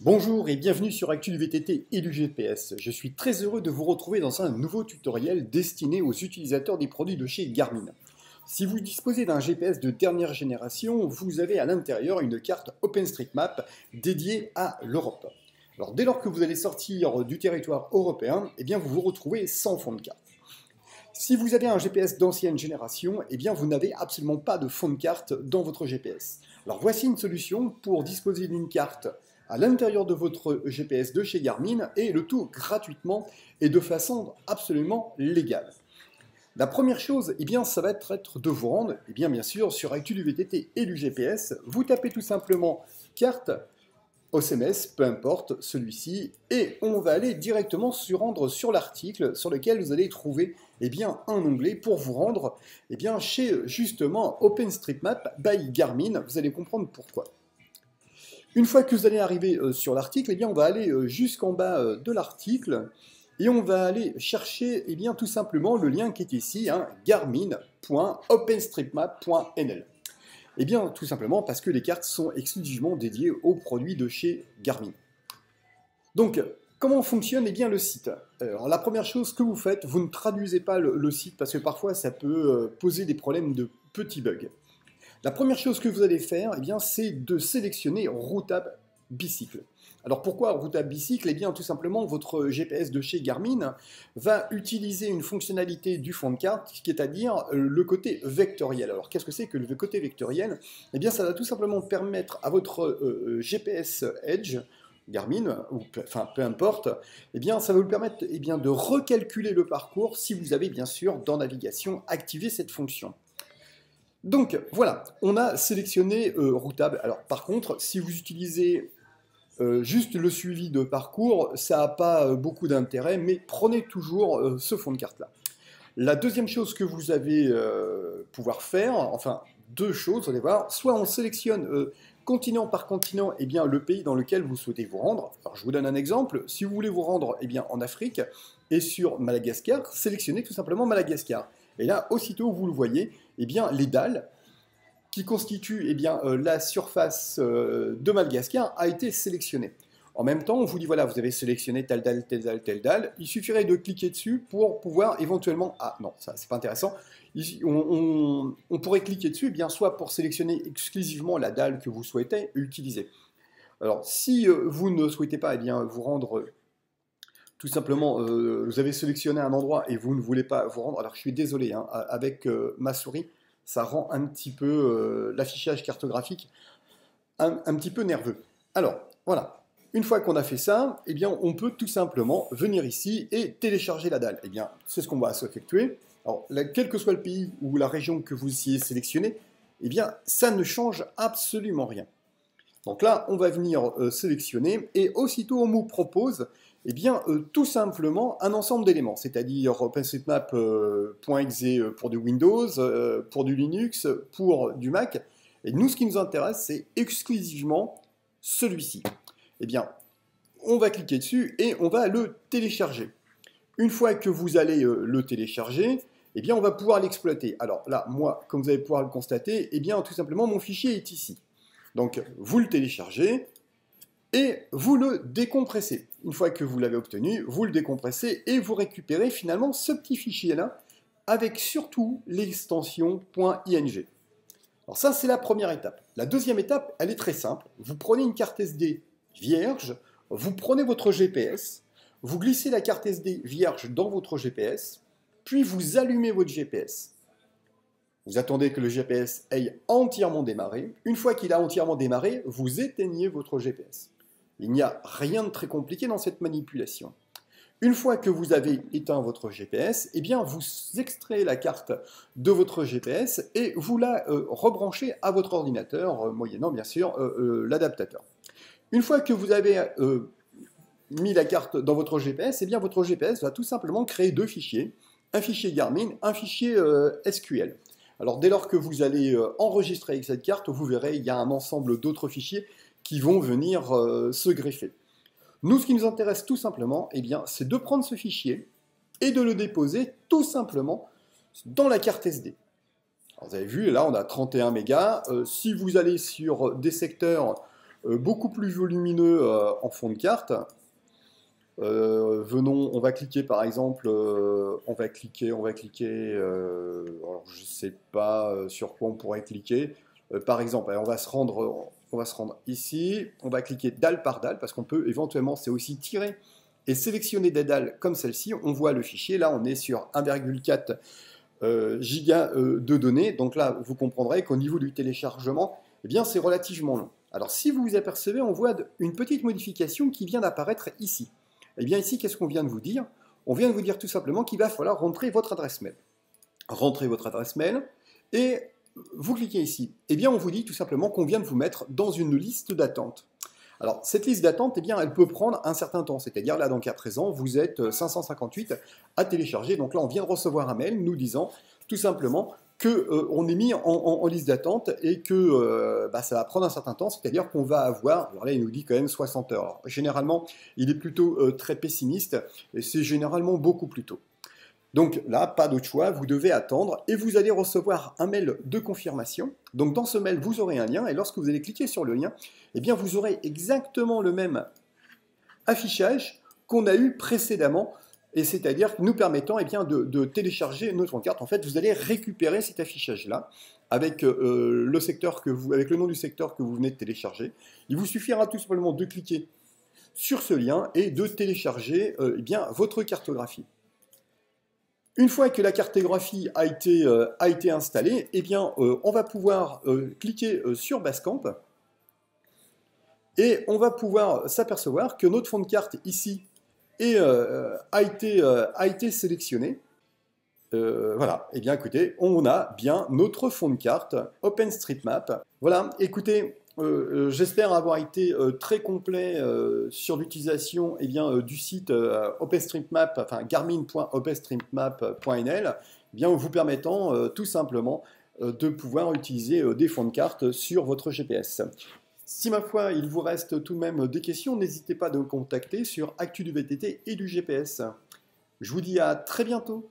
Bonjour et bienvenue sur Actu du VTT et du GPS. Je suis très heureux de vous retrouver dans un nouveau tutoriel destiné aux utilisateurs des produits de chez Garmin. Si vous disposez d'un GPS de dernière génération, vous avez à l'intérieur une carte OpenStreetMap dédiée à l'Europe. Alors dès lors que vous allez sortir du territoire européen, vous vous retrouvez sans fond de carte. Si vous avez un GPS d'ancienne génération, vous n'avez absolument pas de fond de carte dans votre GPS. Alors voici une solution pour disposer d'une carte à l'intérieur de votre GPS de chez Garmin et le tout gratuitement et de façon absolument légale. La première chose, ça va être de vous rendre, bien sûr, sur Actu du VTT et du GPS. Vous tapez tout simplement carte OCMS, peu importe celui-ci, et on va aller directement se rendre sur l'article sur lequel vous allez trouver un onglet pour vous rendre chez justement OpenStreetMap by Garmin. Vous allez comprendre pourquoi. Une fois que vous allez arriver sur l'article, on va aller jusqu'en bas de l'article et on va aller chercher tout simplement le lien qui est ici, garmin.openstreetmap.nl. Tout simplement parce que les cartes sont exclusivement dédiées aux produits de chez Garmin. Donc, comment fonctionne le site? Alors, la première chose que vous faites, vous ne traduisez pas le site parce que parfois ça peut poser des problèmes de petits bugs. La première chose que vous allez faire, c'est de sélectionner Routab Bicycle. Alors pourquoi Routab Bicycle? Tout simplement, votre GPS de chez Garmin va utiliser une fonctionnalité du fond de carte, c'est-à-dire le côté vectoriel. Alors qu'est-ce que c'est que le côté vectoriel? Ça va tout simplement permettre à votre GPS Edge, Garmin, ou enfin peu importe, ça va vous permettre de recalculer le parcours si vous avez bien sûr dans navigation activé cette fonction. Donc voilà, on a sélectionné Routab. Alors par contre, si vous utilisez juste le suivi de parcours, ça n'a pas beaucoup d'intérêt, mais prenez toujours ce fond de carte-là. La deuxième chose que vous allez pouvoir faire, enfin deux choses, vous allez voir, soit on sélectionne continent par continent le pays dans lequel vous souhaitez vous rendre. Alors je vous donne un exemple, si vous voulez vous rendre en Afrique et sur Madagascar, sélectionnez tout simplement Madagascar. Et là, aussitôt vous le voyez, les dalles qui constituent la surface de Madagascar a été sélectionnée. En même temps, on vous dit, voilà, vous avez sélectionné telle dalle, telle dalle, telle dalle. Il suffirait de cliquer dessus pour pouvoir éventuellement... Ah non, ça, c'est pas intéressant. On pourrait cliquer dessus, soit pour sélectionner exclusivement la dalle que vous souhaitez utiliser. Alors, si vous ne souhaitez pas vous rendre... Tout simplement, vous avez sélectionné un endroit et vous ne voulez pas vous rendre. Alors, je suis désolé, avec ma souris, ça rend un petit peu l'affichage cartographique un petit peu nerveux. Alors, voilà. Une fois qu'on a fait ça, on peut tout simplement venir ici et télécharger la dalle. C'est ce qu'on va s'effectuer. Alors, quel que soit le pays ou la région que vous y ayez sélectionné, ça ne change absolument rien. Donc là, on va venir sélectionner et aussitôt on vous propose tout simplement un ensemble d'éléments, c'est-à-dire OpenStreetMap.exe pour du Windows, pour du Linux, pour du Mac. Et nous, ce qui nous intéresse, c'est exclusivement celui-ci. On va cliquer dessus et on va le télécharger. Une fois que vous allez le télécharger, on va pouvoir l'exploiter. Alors là, moi, comme vous allez pouvoir le constater, tout simplement, mon fichier est ici. Donc, vous le téléchargez et vous le décompressez. Une fois que vous l'avez obtenu, vous le décompressez et vous récupérez finalement ce petit fichier-là avec surtout l'extension .ing. Alors ça, c'est la première étape. La deuxième étape, elle est très simple. Vous prenez une carte SD vierge, vous prenez votre GPS, vous glissez la carte SD vierge dans votre GPS, puis vous allumez votre GPS. Vous attendez que le GPS ait entièrement démarré. Une fois qu'il a entièrement démarré, vous éteignez votre GPS. Il n'y a rien de très compliqué dans cette manipulation. Une fois que vous avez éteint votre GPS, vous extrayez la carte de votre GPS et vous la rebranchez à votre ordinateur, moyennant bien sûr l'adaptateur. Une fois que vous avez mis la carte dans votre GPS, votre GPS va tout simplement créer deux fichiers, un fichier Garmin, un fichier SQL. Alors dès lors que vous allez enregistrer avec cette carte, vous verrez, il y a un ensemble d'autres fichiers qui vont venir se greffer. Nous, ce qui nous intéresse tout simplement, c'est de prendre ce fichier et de le déposer tout simplement dans la carte SD. Alors, vous avez vu, là, on a 31 mégas. Si vous allez sur des secteurs beaucoup plus volumineux en fond de carte. Venons, on va cliquer par exemple, on va cliquer, alors je ne sais pas sur quoi on pourrait cliquer. Par exemple, allez, on va se rendre ici, on va cliquer dalle par dalle, parce qu'on peut éventuellement, c'est aussi tirer et sélectionner des dalles comme celle-ci. On voit le fichier, là on est sur 1,4 giga de données, donc là vous comprendrez qu'au niveau du téléchargement, eh bien c'est relativement long. Alors si vous vous apercevez, on voit une petite modification qui vient d'apparaître ici. Eh bien ici, qu'est-ce qu'on vient de vous dire? On vient de vous dire tout simplement qu'il va falloir rentrer votre adresse mail. Rentrez votre adresse mail et vous cliquez ici. Eh bien on vous dit tout simplement qu'on vient de vous mettre dans une liste d'attente. Alors cette liste d'attente, eh bien elle peut prendre un certain temps. C'est-à-dire là, donc à présent, vous êtes 558 à télécharger. Donc là, on vient de recevoir un mail nous disant tout simplement qu'on est mis en liste d'attente et que ça va prendre un certain temps, c'est-à-dire qu'on va avoir, alors là il nous dit quand même 60 heures. Alors, généralement, il est plutôt très pessimiste, et c'est généralement beaucoup plus tôt. Donc là, pas d'autre choix, vous devez attendre et vous allez recevoir un mail de confirmation. Donc dans ce mail, vous aurez un lien et lorsque vous allez cliquer sur le lien, eh bien vous aurez exactement le même affichage qu'on a eu précédemment, et c'est-à-dire nous permettant de télécharger notre carte. En fait, vous allez récupérer cet affichage-là avec, avec le nom du secteur que vous venez de télécharger. Il vous suffira tout simplement de cliquer sur ce lien et de télécharger votre cartographie. Une fois que la cartographie a été installée, on va pouvoir cliquer sur Basecamp et on va pouvoir s'apercevoir que notre fond de carte ici a été sélectionné. Voilà, et bien écoutez, on a bien notre fond de carte OpenStreetMap. Voilà, écoutez, j'espère avoir été très complet sur l'utilisation du site OpenStreetMap, enfin garmin.openstreetmap.nl, vous permettant tout simplement de pouvoir utiliser des fonds de carte sur votre GPS. Si ma foi, il vous reste tout de même des questions, n'hésitez pas à me contacter sur Actu du VTT et du GPS. Je vous dis à très bientôt.